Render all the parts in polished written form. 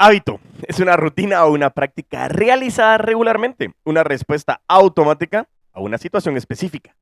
Hábito es una rutina o una práctica realizada regularmente, una respuesta automática a una situación específica.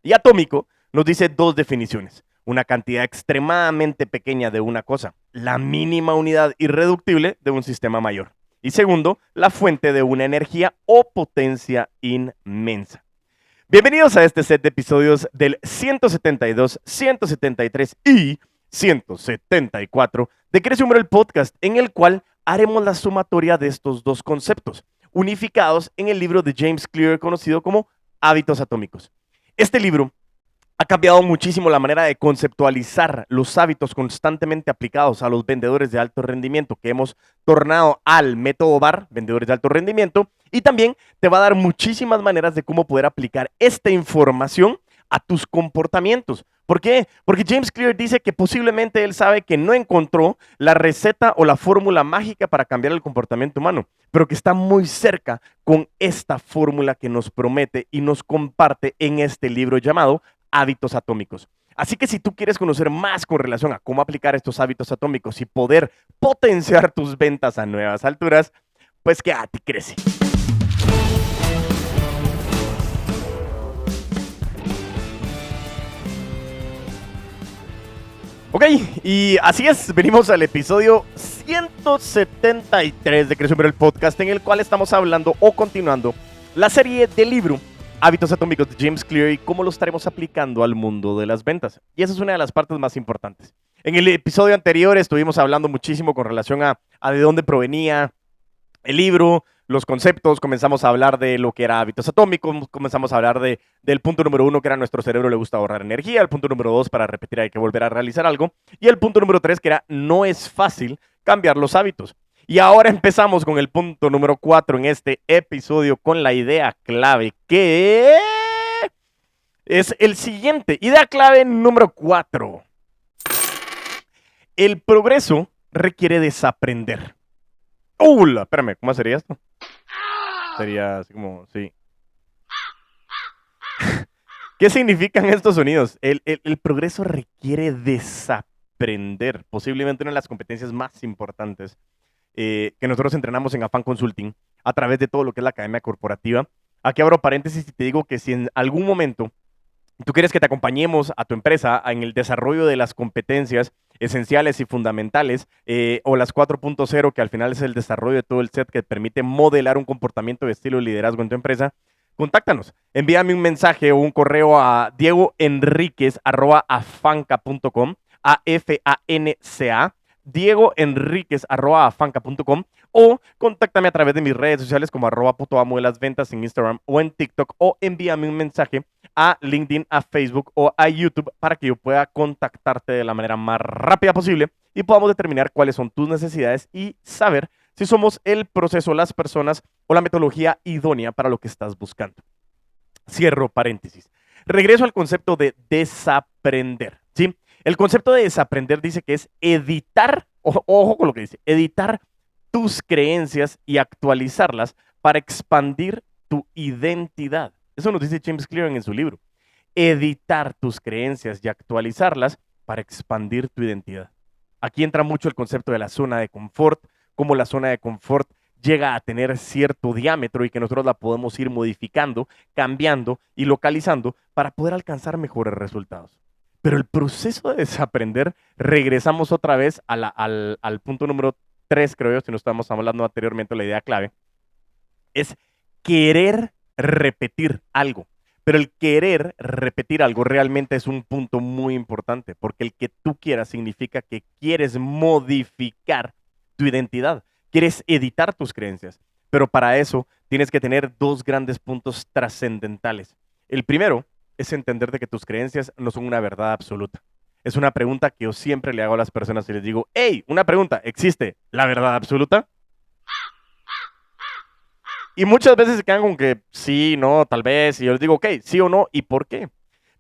Y atómico nos dice dos definiciones: una cantidad extremadamente pequeña de una cosa, la mínima unidad irreductible de un sistema mayor. Y segundo, la fuente de una energía o potencia inmensa. Bienvenidos a este set de episodios del 172, 173 y 174 de Crece Humor, el podcast, en el cual haremos la sumatoria de estos dos conceptos, unificados en el libro de James Clear conocido como Hábitos Atómicos. Este libro ha cambiado muchísimo la manera de conceptualizar los hábitos constantemente aplicados a los vendedores de alto rendimiento que hemos tornado al método VAR, vendedores de alto rendimiento, y también te va a dar muchísimas maneras de cómo poder aplicar esta información a tus comportamientos. ¿Por qué? Porque James Clear dice que posiblemente él sabe que no encontró la receta o la fórmula mágica para cambiar el comportamiento humano, pero que está muy cerca con esta fórmula que nos promete y nos comparte en este libro llamado Hábitos Atómicos. Así que si tú quieres conocer más con relación a cómo aplicar estos hábitos atómicos y poder potenciar tus ventas a nuevas alturas, pues quédate y crece. Ok, y así es, venimos al episodio 173 de Crece Humor, el podcast, en el cual estamos hablando o continuando la serie del libro Hábitos Atómicos de James Clear y cómo lo estaremos aplicando al mundo de las ventas. Y esa es una de las partes más importantes. En el episodio anterior estuvimos hablando muchísimo con relación a de dónde provenía el libro, los conceptos, comenzamos a hablar de lo que era hábitos atómicos, comenzamos a hablar del punto número 1, que era nuestro cerebro le gusta ahorrar energía, el punto número 2, para repetir hay que volver a realizar algo, y el punto número 3, que era no es fácil cambiar los hábitos. Y ahora empezamos con el punto número 4 en este episodio con la idea clave, que es el siguiente. Idea clave número 4. El progreso requiere desaprender. Espérame, ¿cómo sería esto? Sería así como, sí. ¿Qué significan estos sonidos? El progreso requiere desaprender. Posiblemente una de las competencias más importantes que nosotros entrenamos en Afán Consulting a través de todo lo que es la academia corporativa. Aquí abro paréntesis y te digo que si en algún momento tú quieres que te acompañemos a tu empresa en el desarrollo de las competencias esenciales y fundamentales, o las 4.0, que al final es el desarrollo de todo el set que permite modelar un comportamiento de estilo de liderazgo en tu empresa, contáctanos. Envíame un mensaje o un correo a diegoenriquez@afanca.com, AFANCA, diegoenriquez@afanca.com, o contáctame a través de mis redes sociales como @putoamo de las ventas en Instagram o en TikTok, o envíame un mensaje a LinkedIn, a Facebook o a YouTube para que yo pueda contactarte de la manera más rápida posible y podamos determinar cuáles son tus necesidades y saber si somos el proceso, las personas o la metodología idónea para lo que estás buscando. Cierro paréntesis. Regreso al concepto de desaprender, ¿sí? El concepto de desaprender dice que es editar, ojo con lo que dice, editar tus creencias y actualizarlas para expandir tu identidad. Eso nos dice James Clear en su libro. Editar tus creencias y actualizarlas para expandir tu identidad. Aquí entra mucho el concepto de la zona de confort, cómo la zona de confort llega a tener cierto diámetro y que nosotros la podemos ir modificando, cambiando y localizando para poder alcanzar mejores resultados. Pero el proceso de desaprender, regresamos otra vez al punto número 3, creo yo, si nos estábamos hablando anteriormente, la idea clave, es querer repetir algo. Pero el querer repetir algo realmente es un punto muy importante, porque el que tú quieras significa que quieres modificar tu identidad, quieres editar tus creencias. Pero para eso tienes que tener dos grandes puntos trascendentales. El primero es entender de que tus creencias no son una verdad absoluta. Es una pregunta que yo siempre le hago a las personas y les digo: hey, una pregunta, ¿existe la verdad absoluta? Y muchas veces se quedan con que sí, no, tal vez, y yo les digo, ok, sí o no, ¿y por qué?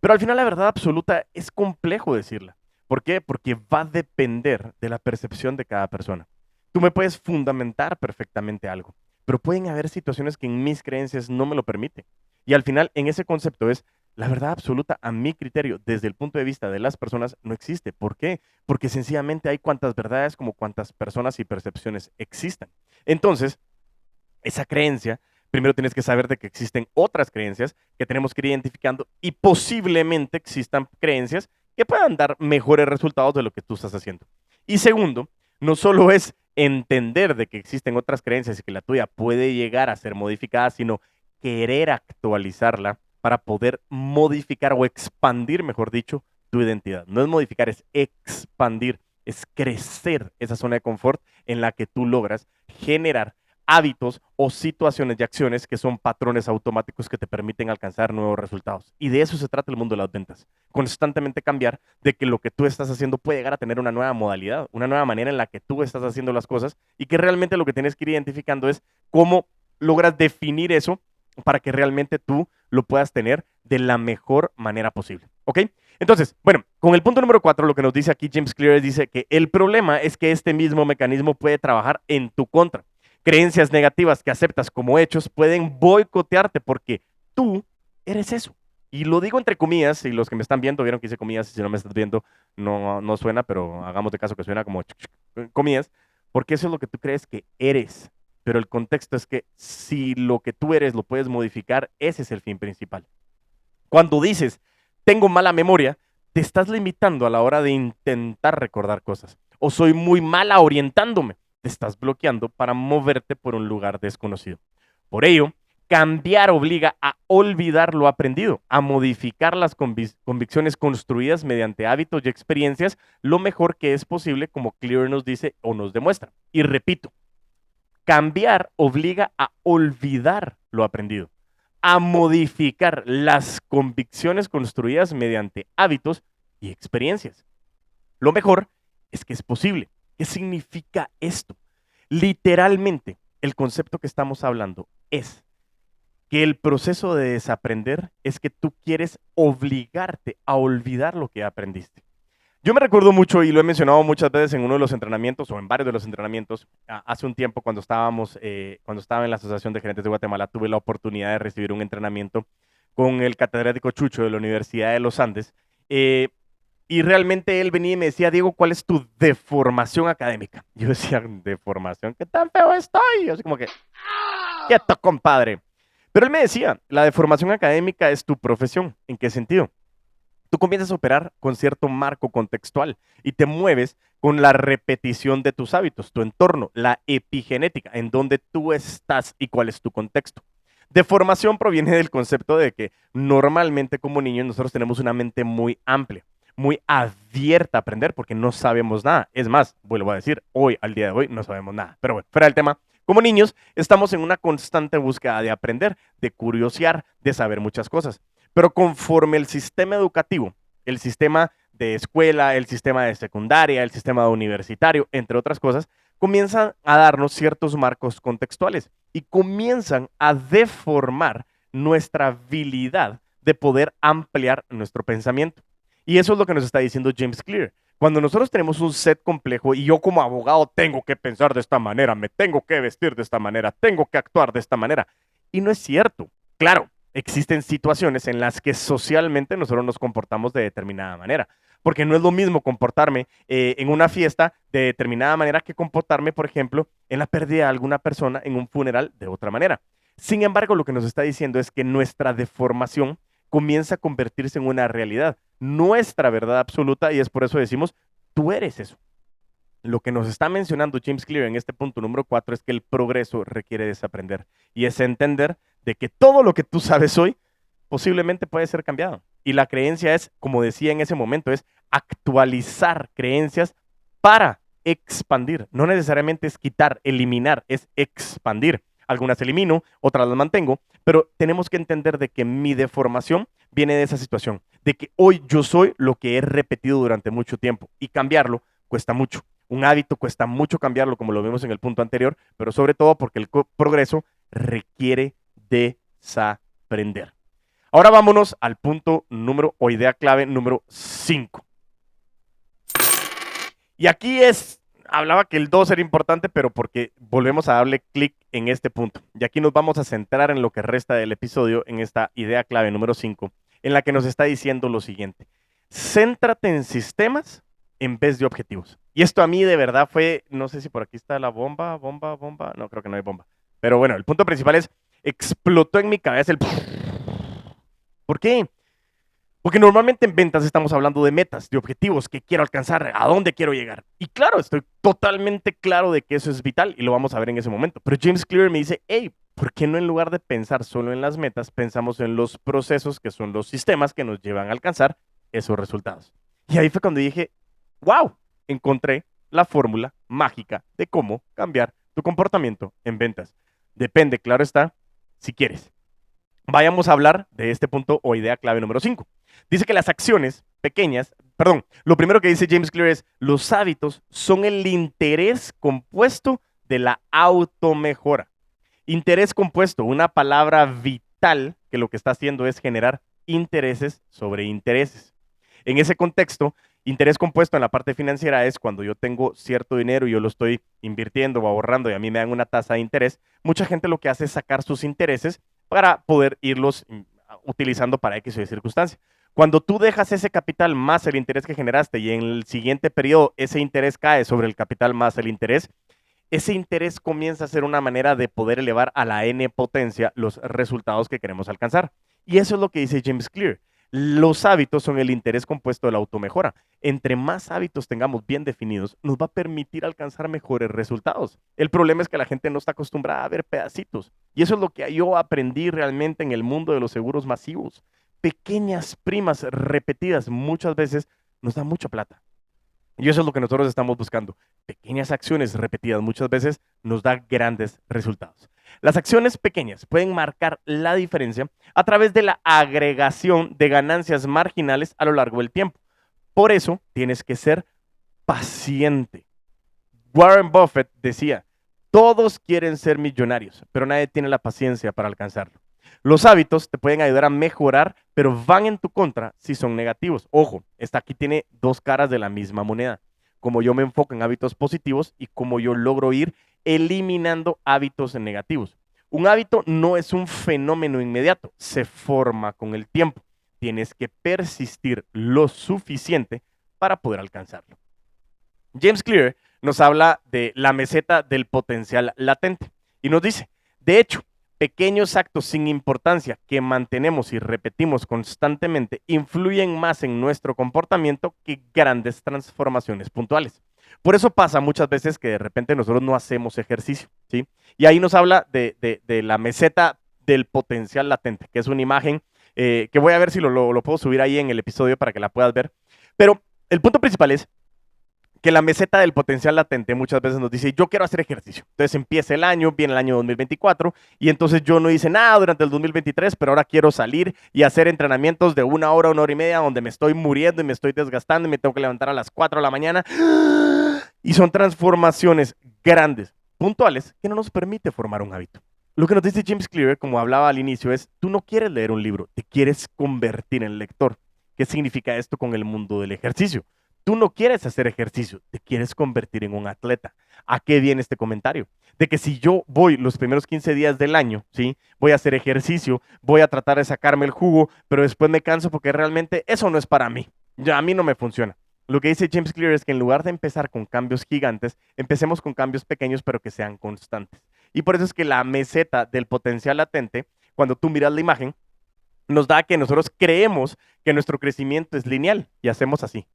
Pero al final la verdad absoluta es complejo decirla. ¿Por qué? Porque va a depender de la percepción de cada persona. Tú me puedes fundamentar perfectamente algo, pero pueden haber situaciones que en mis creencias no me lo permiten. Y al final, en ese concepto es, La verdad absoluta, a mi criterio, desde el punto de vista de las personas, no existe. ¿Por qué? Porque sencillamente hay cuantas verdades como cuantas personas y percepciones existan. Entonces, esa creencia, primero tienes que saber de que existen otras creencias que tenemos que ir identificando y posiblemente existan creencias que puedan dar mejores resultados de lo que tú estás haciendo. Y segundo, no solo es entender de que existen otras creencias y que la tuya puede llegar a ser modificada, sino querer actualizarla para poder modificar o expandir, mejor dicho, tu identidad. No es modificar, es expandir, es crecer esa zona de confort en la que tú logras generar hábitos o situaciones y acciones que son patrones automáticos que te permiten alcanzar nuevos resultados. Y de eso se trata el mundo de las ventas. Constantemente cambiar de que lo que tú estás haciendo puede llegar a tener una nueva modalidad, una nueva manera en la que tú estás haciendo las cosas y que realmente lo que tienes que ir identificando es cómo logras definir eso para que realmente tú lo puedas tener de la mejor manera posible. ¿Ok? Entonces, bueno, con el punto número 4, lo que nos dice aquí James Clear dice que el problema es que este mismo mecanismo puede trabajar en tu contra. Creencias negativas que aceptas como hechos pueden boicotearte porque tú eres eso. Y lo digo entre comillas, y los que me están viendo vieron que hice comillas, y si no me estás viendo no suena, pero hagamos de caso que suena como comillas, porque eso es lo que tú crees que eres. Pero el contexto es que si lo que tú eres lo puedes modificar, ese es el fin principal. Cuando dices, tengo mala memoria, te estás limitando a la hora de intentar recordar cosas. O soy muy mala orientándome, te estás bloqueando para moverte por un lugar desconocido. Por ello, cambiar obliga a olvidar lo aprendido, a modificar las convicciones construidas mediante hábitos y experiencias lo mejor que es posible, como Clear nos dice o nos demuestra. Y repito, cambiar obliga a olvidar lo aprendido, a modificar las convicciones construidas mediante hábitos y experiencias. Lo mejor es que es posible. ¿Qué significa esto? Literalmente, el concepto que estamos hablando es que el proceso de desaprender es que tú quieres obligarte a olvidar lo que aprendiste. Yo me recuerdo mucho y lo he mencionado muchas veces en uno de los entrenamientos o en varios de los entrenamientos. Hace un tiempo cuando estaba en la Asociación de Gerentes de Guatemala, tuve la oportunidad de recibir un entrenamiento con el catedrático Chucho de la Universidad de los Andes. eh, y realmente él venía y me decía, Diego, ¿cuál es tu deformación académica? Yo decía, ¿deformación? ¿Qué tan feo estoy? Yo así como que, quieto, compadre. Pero él me decía, la deformación académica es tu profesión. ¿En qué sentido? Tú comienzas a operar con cierto marco contextual y te mueves con la repetición de tus hábitos, tu entorno, la epigenética, en donde tú estás y cuál es tu contexto. Deformación proviene del concepto de que normalmente como niños nosotros tenemos una mente muy amplia, muy abierta a aprender porque no sabemos nada. Es más, vuelvo a decir, hoy, al día de hoy, no sabemos nada. Pero bueno, fuera del tema, como niños estamos en una constante búsqueda de aprender, de curiosear, de saber muchas cosas. Pero conforme el sistema educativo, el sistema de escuela, el sistema de secundaria, el sistema universitario, entre otras cosas, comienzan a darnos ciertos marcos contextuales y comienzan a deformar nuestra habilidad de poder ampliar nuestro pensamiento. Y eso es lo que nos está diciendo James Clear. Cuando nosotros tenemos un set complejo y yo como abogado tengo que pensar de esta manera, me tengo que vestir de esta manera, tengo que actuar de esta manera. Y no es cierto. Claro, existen situaciones en las que socialmente nosotros nos comportamos de determinada manera. Porque no es lo mismo comportarme en una fiesta de determinada manera que comportarme, por ejemplo, en la pérdida de alguna persona en un funeral de otra manera. Sin embargo, lo que nos está diciendo es que nuestra deformación comienza a convertirse en una realidad, nuestra verdad absoluta, y es por eso decimos, tú eres eso. Lo que nos está mencionando James Clear en este punto número 4 es que el progreso requiere desaprender y es entender de que todo lo que tú sabes hoy posiblemente puede ser cambiado. Y la creencia es, como decía en ese momento, es actualizar creencias para expandir. No necesariamente es quitar, eliminar, es expandir. Algunas elimino, otras las mantengo, pero tenemos que entender de que mi deformación viene de esa situación, de que hoy yo soy lo que he repetido durante mucho tiempo y cambiarlo cuesta mucho. Un hábito cuesta mucho cambiarlo, como lo vimos en el punto anterior, pero sobre todo porque el progreso requiere desaprender. Ahora vámonos al punto número o idea clave número 5. Y aquí hablaba que el 2 era importante, pero porque volvemos a darle clic en este punto. Y aquí nos vamos a centrar en lo que resta del episodio, en esta idea clave número 5, en la que nos está diciendo lo siguiente: céntrate en sistemas en vez de objetivos. Y esto a mí de verdad fue, no sé si por aquí está la bomba, no, creo que no hay bomba. Pero bueno, el punto principal es, explotó en mi cabeza el... ¿Por qué? Porque normalmente en ventas estamos hablando de metas, de objetivos que quiero alcanzar, a dónde quiero llegar. Y claro, estoy totalmente claro de que eso es vital y lo vamos a ver en ese momento. Pero James Clear me dice, hey, ¿por qué no en lugar de pensar solo en las metas, pensamos en los procesos que son los sistemas que nos llevan a alcanzar esos resultados? Y ahí fue cuando dije, wow, encontré la fórmula mágica de cómo cambiar tu comportamiento en ventas. Depende, claro está, si quieres. Vayamos a hablar de este punto o idea clave número 5. Dice que las acciones pequeñas, perdón, lo primero que dice James Clear es, los hábitos son el interés compuesto de la automejora. Interés compuesto, una palabra vital que lo que está haciendo es generar intereses sobre intereses. En ese contexto, interés compuesto en la parte financiera es cuando yo tengo cierto dinero y yo lo estoy invirtiendo o ahorrando y a mí me dan una tasa de interés. Mucha gente lo que hace es sacar sus intereses para poder irlos utilizando para X o Y circunstancia. Cuando tú dejas ese capital más el interés que generaste y en el siguiente periodo ese interés cae sobre el capital más el interés, ese interés comienza a ser una manera de poder elevar a la n potencia los resultados que queremos alcanzar. Y eso es lo que dice James Clear. Los hábitos son el interés compuesto de la automejora. Entre más hábitos tengamos bien definidos, nos va a permitir alcanzar mejores resultados. El problema es que la gente no está acostumbrada a ver pedacitos. Y eso es lo que yo aprendí realmente en el mundo de los seguros masivos. Pequeñas primas repetidas muchas veces nos dan mucha plata. Y eso es lo que nosotros estamos buscando. Pequeñas acciones repetidas muchas veces nos dan grandes resultados. Las acciones pequeñas pueden marcar la diferencia a través de la agregación de ganancias marginales a lo largo del tiempo. Por eso tienes que ser paciente. Warren Buffett decía, todos quieren ser millonarios, pero nadie tiene la paciencia para alcanzarlo. Los hábitos te pueden ayudar a mejorar, pero van en tu contra si son negativos. Ojo, esta aquí tiene dos caras de la misma moneda. Como yo me enfoco en hábitos positivos y como yo logro ir eliminando hábitos negativos. Un hábito no es un fenómeno inmediato, se forma con el tiempo. Tienes que persistir lo suficiente para poder alcanzarlo. James Clear nos habla de la meseta del potencial latente y nos dice, de hecho, pequeños actos sin importancia que mantenemos y repetimos constantemente influyen más en nuestro comportamiento que grandes transformaciones puntuales. Por eso pasa muchas veces que de repente nosotros no hacemos ejercicio, ¿sí? Y ahí nos habla de la meseta del potencial latente, que es una imagen que voy a ver si lo puedo subir ahí en el episodio para que la puedas ver. Pero el punto principal es que la meseta del potencial latente muchas veces nos dice, yo quiero hacer ejercicio. Entonces empieza el año, viene el año 2024 y entonces yo no hice nada durante el 2023, pero ahora quiero salir y hacer entrenamientos de 1 hora, 1 hora y media, donde me estoy muriendo y me estoy desgastando y me tengo que levantar a las 4 de la mañana. Y son transformaciones grandes, puntuales, que no nos permite formar un hábito. Lo que nos dice James Clear, como hablaba al inicio, es, tú no quieres leer un libro, te quieres convertir en lector. ¿Qué significa esto con el mundo del ejercicio? Tú no quieres hacer ejercicio, te quieres convertir en un atleta. ¿A qué viene este comentario? De que si yo voy los primeros 15 días del año, ¿sí? Voy a hacer ejercicio, voy a tratar de sacarme el jugo, pero después me canso porque realmente eso no es para mí. Ya a mí no me funciona. Lo que dice James Clear es que en lugar de empezar con cambios gigantes, empecemos con cambios pequeños pero que sean constantes. Y por eso es que la meseta del potencial latente, cuando tú miras la imagen, nos da que nosotros creemos que nuestro crecimiento es lineal y hacemos así.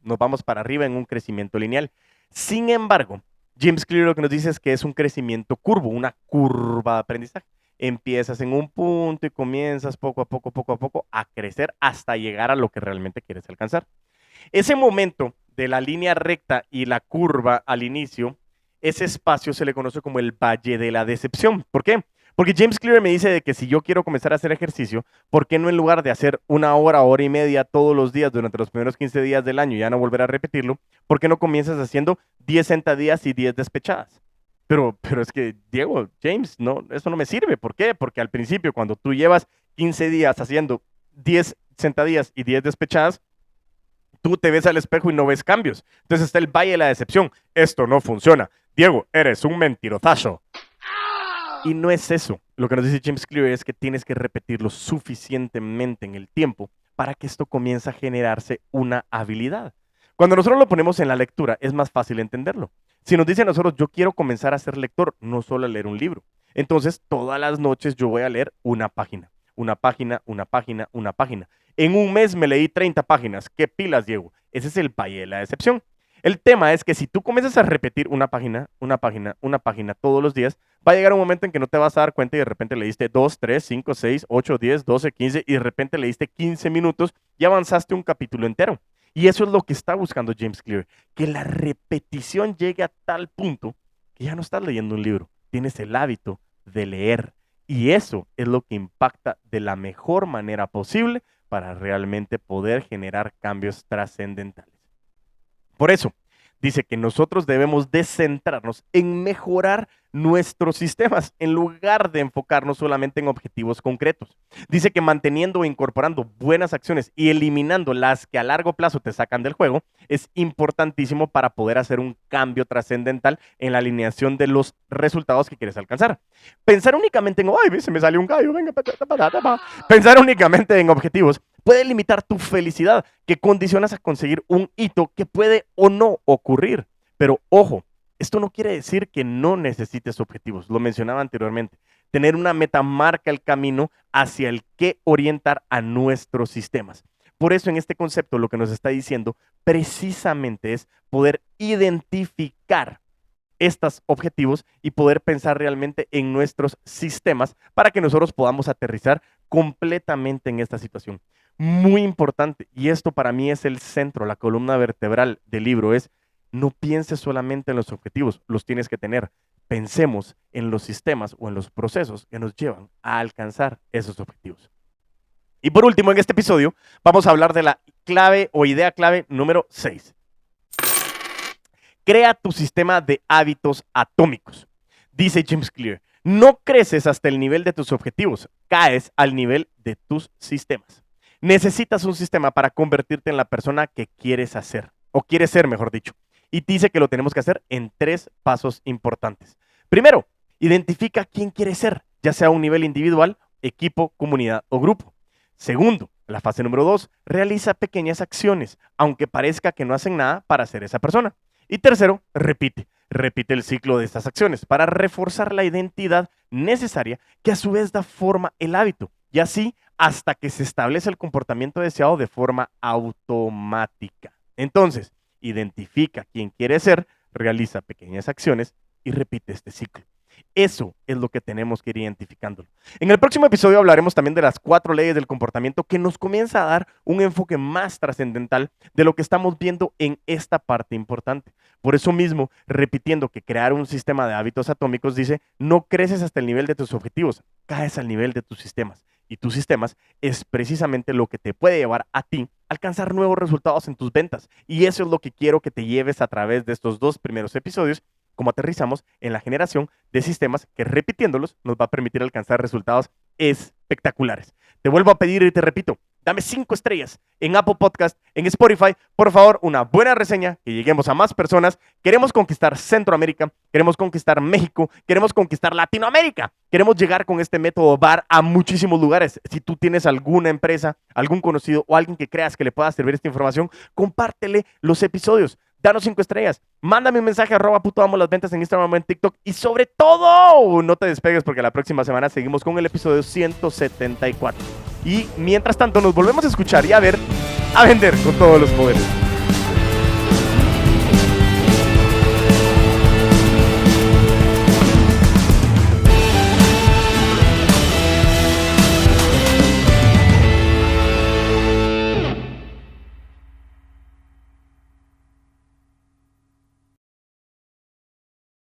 Nos vamos para arriba en un crecimiento lineal. Sin embargo, James Clear lo que nos dice es que es un crecimiento curvo, una curva de aprendizaje. Empiezas en un punto y comienzas poco a poco a crecer hasta llegar a lo que realmente quieres alcanzar. Ese momento de la línea recta y la curva al inicio, ese espacio se le conoce como el valle de la decepción. ¿Por qué? Porque James Clear me dice de que si yo quiero comenzar a hacer ejercicio, ¿por qué no en lugar de hacer 1 hora, 1 hora y media todos los días durante los primeros 15 días del año y ya no volver a repetirlo, ¿por qué no comienzas haciendo 10 sentadillas y 10 despechadas? Pero es que, Diego, James, no, eso no me sirve. ¿Por qué? Porque al principio, cuando tú llevas 15 días haciendo 10 sentadillas y 10 despechadas, tú te ves al espejo y no ves cambios. Entonces está el valle de la decepción. Esto no funciona. Diego, eres un mentirosazo. Y no es eso. Lo que nos dice James Clear es que tienes que repetirlo suficientemente en el tiempo para que esto comience a generarse una habilidad. Cuando nosotros lo ponemos en la lectura, es más fácil entenderlo. Si nos dicen a nosotros, yo quiero comenzar a ser lector, no solo a leer un libro. Entonces, todas las noches yo voy a leer una página, una página, una página, una página. En un mes me leí 30 páginas. ¿Qué pilas, Diego? Ese es el valle de la decepción. El tema es que si tú comienzas a repetir una página, una página, una página todos los días, va a llegar un momento en que no te vas a dar cuenta y de repente leíste 2, 3, 5, 6, 8, 10, 12, 15 y de repente leíste 15 minutos y avanzaste un capítulo entero. Y eso es lo que está buscando James Clear, que la repetición llegue a tal punto que ya no estás leyendo un libro, tienes el hábito de leer. Y eso es lo que impacta de la mejor manera posible para realmente poder generar cambios trascendentales. Por eso, dice que nosotros debemos de centrarnos en mejorar nuestros sistemas en lugar de enfocarnos solamente en objetivos concretos. Dice que manteniendo o incorporando buenas acciones y eliminando las que a largo plazo te sacan del juego es importantísimo para poder hacer un cambio trascendental en la alineación de los resultados que quieres alcanzar. Pensar únicamente en, ay, se me salió un gallo, venga, pensar únicamente en objetivos puede limitar tu felicidad, que condicionas a conseguir un hito que puede o no ocurrir. Pero ojo, esto no quiere decir que no necesites objetivos, lo mencionaba anteriormente. Tener una meta marca el camino hacia el que orientar a nuestros sistemas. Por eso en este concepto lo que nos está diciendo precisamente es poder identificar estos objetivos y poder pensar realmente en nuestros sistemas para que nosotros podamos aterrizar completamente en esta situación. Muy importante, y esto para mí es el centro, la columna vertebral del libro, es no pienses solamente en los objetivos, los tienes que tener. Pensemos en los sistemas o en los procesos que nos llevan a alcanzar esos objetivos. Y por último, en este episodio, vamos a hablar de la clave o idea clave número 6. Crea tu sistema de hábitos atómicos. Dice James Clear, no creces hasta el nivel de tus objetivos, caes al nivel de tus sistemas. Necesitas un sistema para convertirte en la persona que quieres hacer, o quieres ser, mejor dicho. Y dice que lo tenemos que hacer en 3 pasos importantes. Primero, identifica quién quieres ser, ya sea a un nivel individual, equipo, comunidad o grupo. Segundo, la fase número 2, realiza pequeñas acciones, aunque parezca que no hacen nada para ser esa persona. Y tercero, repite el ciclo de estas acciones para reforzar la identidad necesaria que a su vez da forma el hábito. Y así hasta que se establece el comportamiento deseado de forma automática. Entonces, identifica quién quiere ser, realiza pequeñas acciones y repite este ciclo. Eso es lo que tenemos que ir identificándolo. En el próximo episodio hablaremos también de las 4 leyes del comportamiento que nos comienza a dar un enfoque más trascendental de lo que estamos viendo en esta parte importante. Por eso mismo, repitiendo que crear un sistema de hábitos atómicos dice, no creces hasta el nivel de tus objetivos, caes al nivel de tus sistemas. Y tus sistemas es precisamente lo que te puede llevar a ti a alcanzar nuevos resultados en tus ventas. Y eso es lo que quiero que te lleves a través de estos 2 primeros episodios, como aterrizamos en la generación de sistemas que repitiéndolos nos va a permitir alcanzar resultados espectaculares. Te vuelvo a pedir y te repito, dame 5 estrellas en Apple Podcast, en Spotify. Por favor, una buena reseña, que lleguemos a más personas. Queremos conquistar Centroamérica, queremos conquistar México, queremos conquistar Latinoamérica. Queremos llegar con este método VAR a muchísimos lugares. Si tú tienes alguna empresa, algún conocido o alguien que creas que le pueda servir esta información, compártele los episodios. Danos 5 estrellas, mándame un mensaje @putoamolasventas en Instagram o en TikTok y sobre todo, no te despegues porque la próxima semana seguimos con el episodio 174. Y mientras tanto nos volvemos a escuchar y a ver, a vender con todos los poderes.